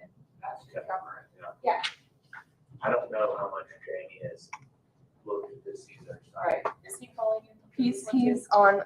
and that should cover it. Yeah. I don't know how much Jamie has looked at this either. So. All right, is he calling you? He's on,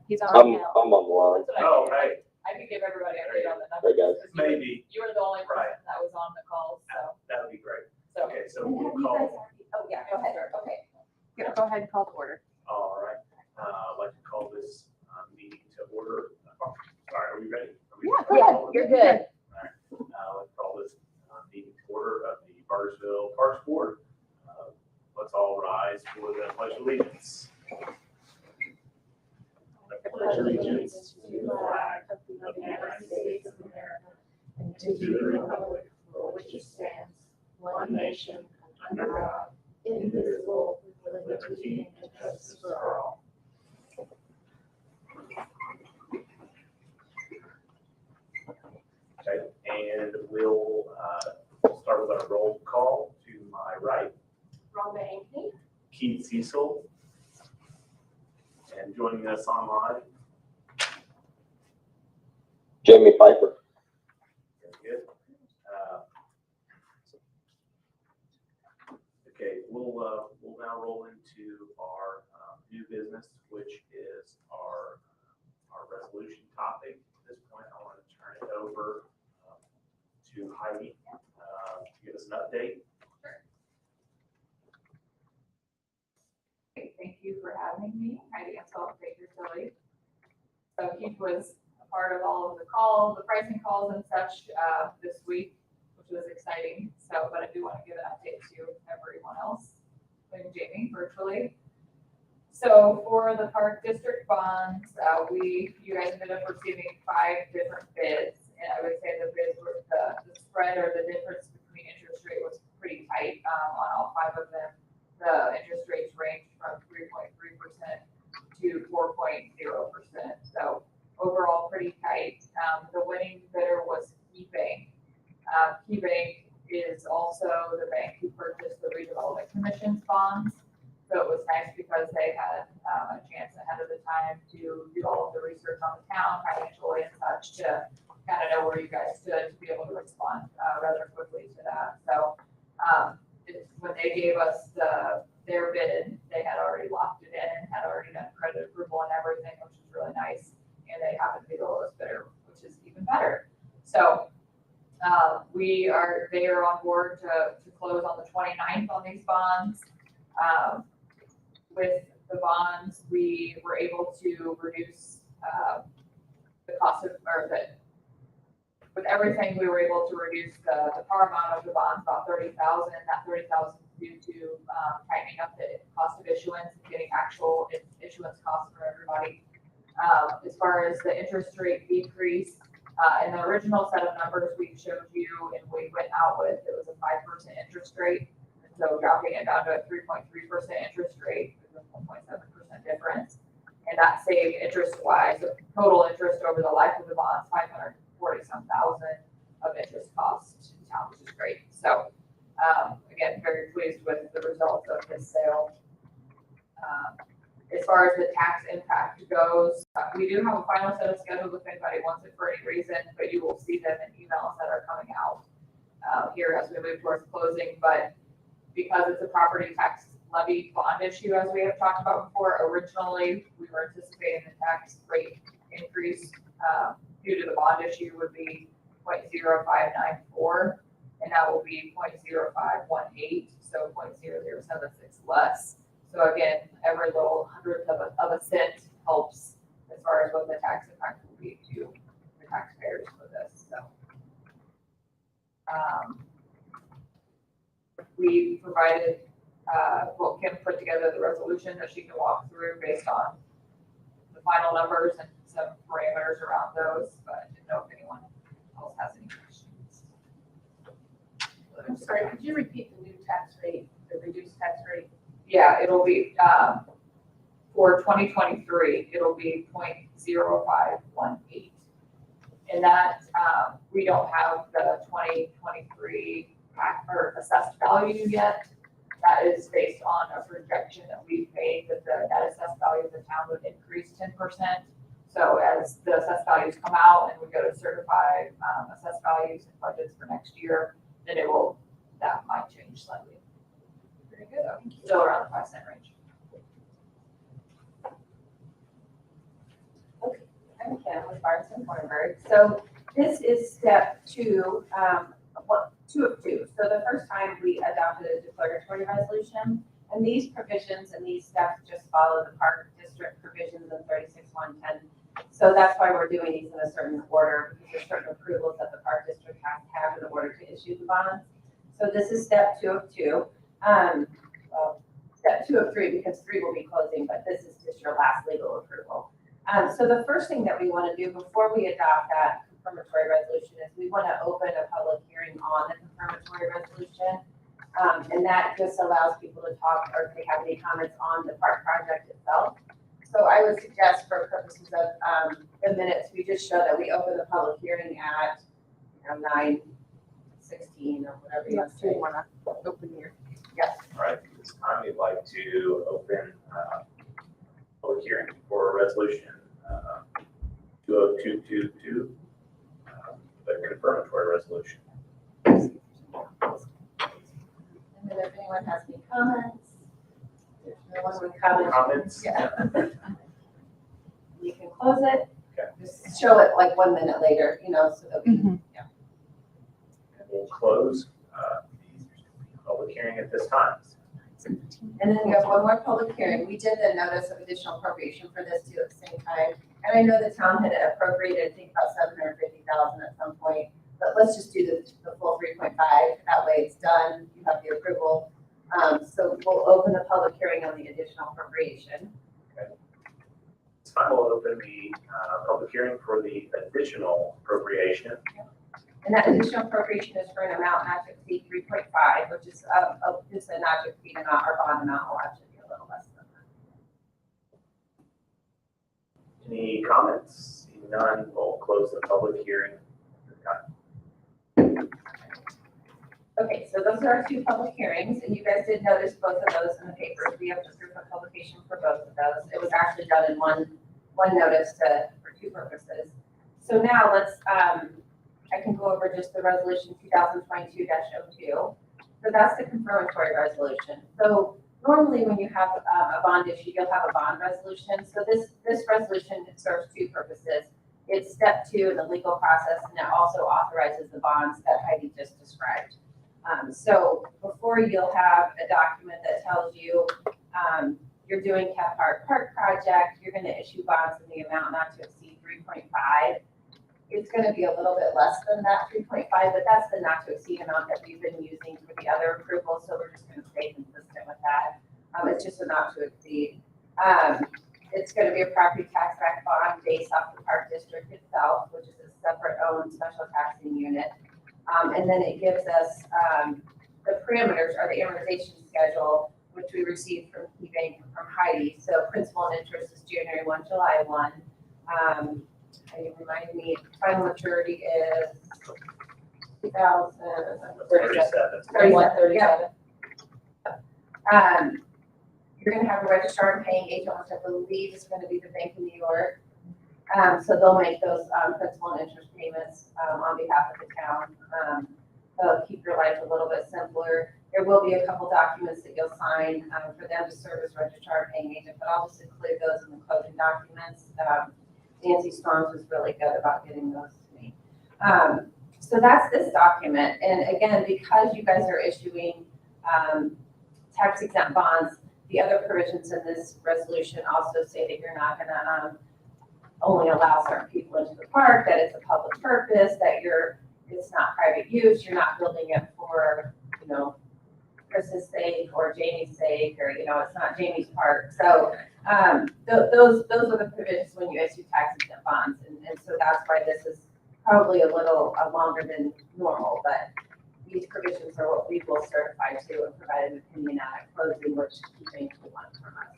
he's on I'm now. online. That's what I Oh, did. hey, I could give everybody an update on the Hey, numbers. guys. 'Cause maybe. You were the only Right. person that was on the call, so. That would be great. So. Okay, so And we'll have you guys call. already, oh, yeah, go ahead, okay. Yeah, go ahead and call to order. All right. I'd like to call this meeting to order. Sorry, are we ready? Are we Yeah, ready? go ahead, you're good. Let's call this meeting to order of the Bargersville Parks Board. Let's all rise for the pledge of allegiance. I pledge allegiance to the flag of the United States of America and to the republic for which it stands, one nation, under God, indivisible, with liberty and justice for all. Okay, and we'll start with our roll call. To my right, Rhonda Ankney. Keith Cecil, and joining us online. Jamie Piper. Very good. Okay, we'll now roll into our new business, which is our resolution topic. At this point, I want to turn it over to Heidi to give us an update. Thank you for having me. Heidi Ansel, Baker Tilly. So Keith was a part of all of the calls, the pricing calls and such this week, which was exciting. So, but I do want to give an update to everyone else, including Jamie virtually. So for the park district bonds, you guys ended up receiving 5 different bids. And I would say the bids were the spread or the difference between interest rate was pretty tight on all 5 of them. The interest rates ranged from 3.3% to 4.0%. So overall, pretty tight. The winning bidder was KeyBank. KeyBank is also the bank who purchased the redevelopment commission's bonds. So it was nice because they had a chance ahead of the time to do all of the research on the town financially and such to kind of know where you guys stood to be able to respond rather quickly to that. So when they gave us their bid, they had already locked it in and had already done credit approval and everything, which is really nice. And they happened to be the lowest bidder, which is even better. So they are on board to close on the 29th on these bonds. With the bonds, we were able to reduce the cost of, with everything, we were able to reduce the par amount of the bonds about 30,000. That 30,000 due to tightening up the cost of issuance and getting actual issuance costs for everybody. As far as the interest rate decrease, in the original set of numbers we showed you and we went out with, it was a 5% interest rate. And so dropping it down to a 3.3% interest rate is a 1.7% difference. And that saved interest-wise, total interest over the life of the bonds, $540,000 of interest cost to the town, which is great. So again, very pleased with the results of this sale. As far as the tax impact goes, we do have a final set of schedules if anybody wants it for any reason, but you will see them in emails that are coming out here as we move towards closing. But because it's a property tax levy bond issue, as we have talked about before, originally we were anticipating the tax rate increase due to the bond issue would be 0.0594, and that will be 0.0518, so 0.0076 less. So again, every little hundredth of a cent helps as far as what the tax impact will be to the taxpayers for this. So we provided, Kim put together the resolution that she can walk through based on the final numbers and some parameters around those, but I didn't know if anyone else has any questions. I'm sorry, could you repeat the new tax rate, the reduced tax rate? Yeah, it'll be, for 2023, it'll be 0.0518. And that, we don't have the 2023 or assessed value yet. That is based on a projection that we've made that the net assessed value of the town would increase 10%. So as the assessed values come out and we go to certify assessed values and budgets for next year, then that might change slightly. Very good. Still around the 5 cent range. I'm Kim with Barnes and Hornberg. So this is step 2, 2 of 2. So the first time we adopted a declaratory resolution, and these provisions and these steps just follow the park district provisions in 36.110. So that's why we're doing these in a certain order, because there's certain approvals that the park district has to have in order to issue the bonds. So this is step 2 of 2. Well, step 2 of 3, because 3 will be closing, but this is just your last legal approval. So the first thing that we want to do before we adopt that confirmatory resolution is we want to open a public hearing on the confirmatory resolution. And that just allows people to talk, or if they have any comments on the park project itself. So I would suggest, for purposes of the minutes, we just show that we open the public hearing at 9:16 or whatever you want to say. want to open here. Yes. All right, at this time, we'd like to open public hearing for resolution 20222, the confirmatory resolution. And then if anyone has any comments, there's no one with comments. Comments? Yeah. You can close it. Okay. Just show it like 1 minute later, so that we, And we'll close the public hearing at this time. and then we have one more public hearing. We did the notice of additional appropriation for this too at the same time. And I know the town had appropriated, I think, about $750,000 at some point, but let's just do the full 3.5. That way it's done. You have the approval. So we'll open the public hearing on the additional appropriation. This time we'll open the public hearing for the additional appropriation. And that additional appropriation is for an amount not to exceed 3.5, which is just a not to exceed amount. Our bond amount will actually be a little less than that. Any comments? Seeing none, we'll close the public hearing. Okay, so those are our 2 public hearings, and you guys did notice both of those in the papers. We have just proof of publication for both of those. It was actually done in one notice for 2 purposes. So now let's, I can go over just the resolution 2022-02. So that's the confirmatory resolution. So normally when you have a bond issue, you'll have a bond resolution. So this resolution serves 2 purposes. It's step 2 in the legal process, and it also authorizes the bonds that Heidi just described. So before you'll have a document that tells you you're doing Cat Park project, you're going to issue bonds in the amount not to exceed 3.5. It's going to be a little bit less than that 3.5, but that's the not to exceed amount that we've been using for the other approvals. So we're just going to stay consistent with that. It's just a not to exceed. It's going to be a property tax back bond based off the park district itself, which is a separate owned special taxing unit. And then it gives us the parameters or the amortization schedule, which we received from KeyBank from Heidi. So principal and interest is January 1, July 1. You remind me, final maturity is 37. 37. You're going to have a registrar and paying agent, which I believe is going to be the Bank of New York. So they'll make those principal and interest payments on behalf of the town. They'll keep your life a little bit simpler. There will be a couple documents that you'll sign for them to serve as registrar and paying agent, but I'll just include those in the closing documents. Nancy Storms was really good about getting those to me. So that's this document. And again, because you guys are issuing tax exempt bonds, the other provisions in this resolution also say that you're not going to only allow certain people into the park, that it's a public purpose, that it's not private use, you're not building it for, Chris's sake or Jamie's sake, or, it's not Jamie's park. So those are the provisions when you issue tax exempt bonds. And so that's why this is probably a little longer than normal, but these provisions are what we will certify to and provide an opinion on at closing, which KeyBank will want from us.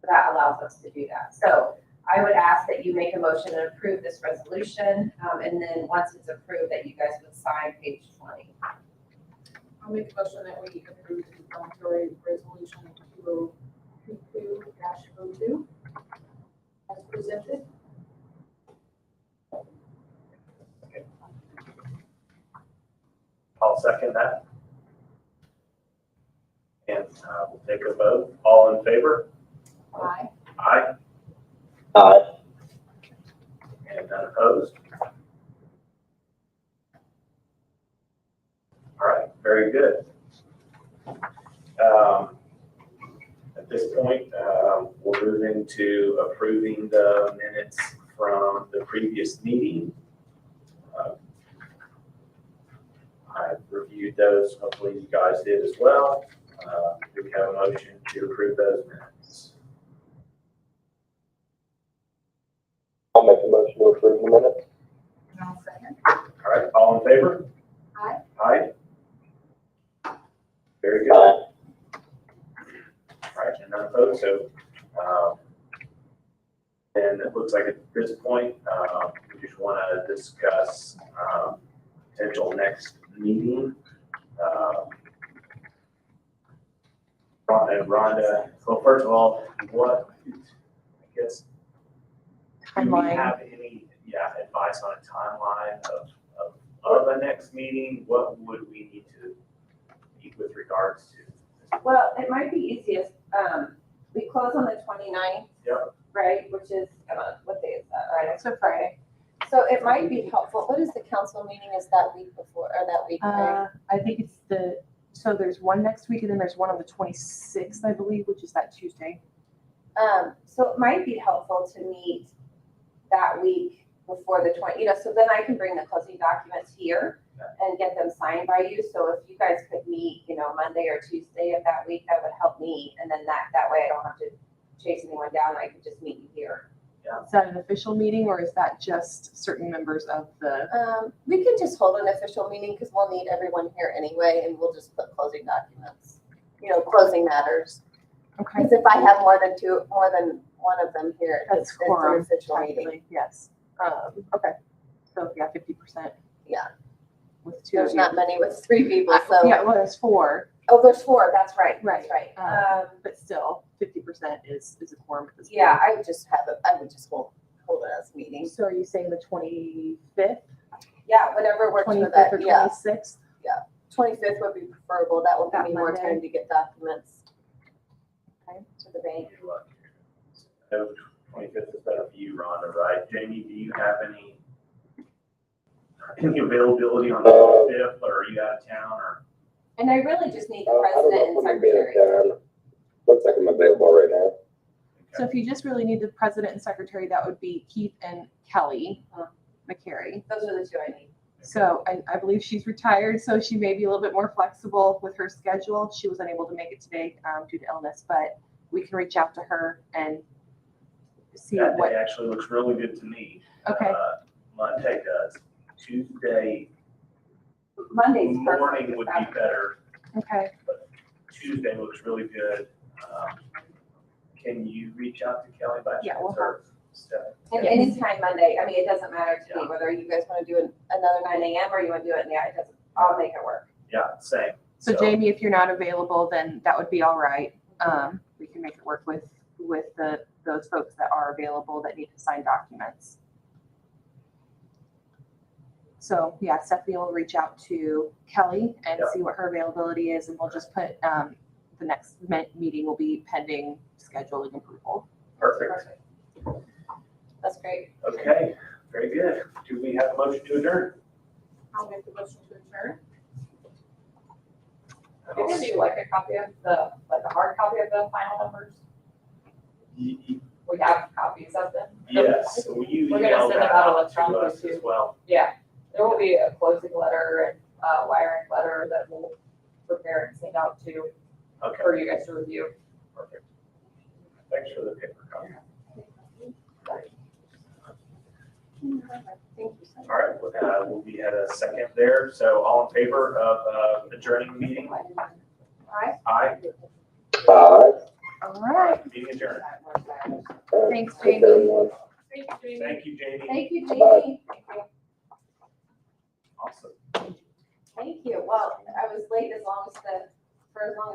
So that allows us to do that. So I would ask that you make a motion and approve this resolution, and then once it's approved, that you guys would sign page 20. I'll make a motion that we approve the confirmatory resolution 2022-02 as presented. I'll second that. And we'll take a vote. All in favor? Aye. Aye. Aye. And none opposed? All right, very good. At this point, we'll move into approving the minutes from the previous meeting. I reviewed those, hopefully you guys did as well. Do we have a motion to approve those minutes? I'll make a motion to approve the minutes. I'll second. All right, all in favor? Aye. Aye. Very good. Aye. All right, and none opposed, so, and it looks like at this point, we just want to discuss, potential next meeting. Rhonda, well, first of all, what, I guess, do we Timeline. have any, advice on a timeline of the next meeting? What would we need to meet with regards to? Well, it might be easiest, we close on the 29th. Yep. Right, which is, what day is that, right? It's a Friday. So it might be helpful, what is the council meeting is that week before, or that week, right? I think it's so there's one next week and then there's one on the 26th, I believe, which is that Tuesday. So it might be helpful to meet that week before the 20, so then I can bring the closing documents here and get them signed by you. So if you guys could meet, Monday or Tuesday of that week, that would help me. And then that way I don't have to chase anyone down. I could just meet you here. Is that an official meeting or is that just certain members of the? We can just hold an official meeting because we'll need everyone here anyway, and we'll just put closing documents, closing matters. Okay. Because if I have more than one of them here, That's it's an quorum, official meeting. technically, yes. Okay. So yeah, 50%. Yeah. With two. There's of you. not many with 3 people, so. Yeah, well, there's 4, Oh, there's 4, that's right. Right. That's right. but still, 50% is a quorum at this point. Yeah, I would just hold it as a meeting. So are you saying the 25th, Yeah, whatever works for 25th that, or yeah. 26th? 25th would be preferable, that will give That me more Monday. time to get documents. Okay. To the bank. No, 25th is better for you, Rhonda, right? Jamie, do you have any availability on the 25th, or are you out of town, or? And I really just need the I don't know president and if I'm gonna be in secretary. town. Looks like I'm available right now. So if you just really need the president and secretary, that would be Keith and Kelly McCary. Those are the 2 I need. So I believe she's retired, so she may be a little bit more flexible with her schedule. She was unable to make it today due to illness, but we can reach out to her and see That what. day actually looks really good to me. Okay. Monday does. Tuesday Monday's perfect. morning would be better. Okay. Tuesday looks really good. Can you reach out to Kelly by Yeah, chance, we'll or Stephanie? And Yes. anytime Monday, I mean, it doesn't matter to me whether you guys want to do another 9 a.m. or you want to do it, it doesn't, I'll make it work. Yeah, same. So Jamie, if you're not available, then that would be all right. We can make it work with those folks that are available that need to sign documents. So yeah, Stephanie will reach out to Kelly and Yep. see what her availability is, and we'll just put the next meeting will be pending scheduling approval. Perfect. That's great. Okay, very good. Do we have a motion to adjourn? I'll make the motion to adjourn. Can you do like a copy of a hard copy of the final numbers? We have copies of them. Yes, will you We're gonna email send that them out out to electronically us too. as well? Yeah, there will be a closing letter and wiring letter that we'll prepare and send out to, Okay, for you guys to review. perfect. Thanks for the paper copy. Thank you so much. All right, we'll be at a second there. So all in favor of adjourning the meeting? Alright, Aye. Aye. All right. Meeting adjourned. Thanks, Thanks, Jamie. everyone. thank you, Jamie. Thank you, Jamie. Thank you, Jamie. Thank you. Awesome. Thank you. Well, I was late for as long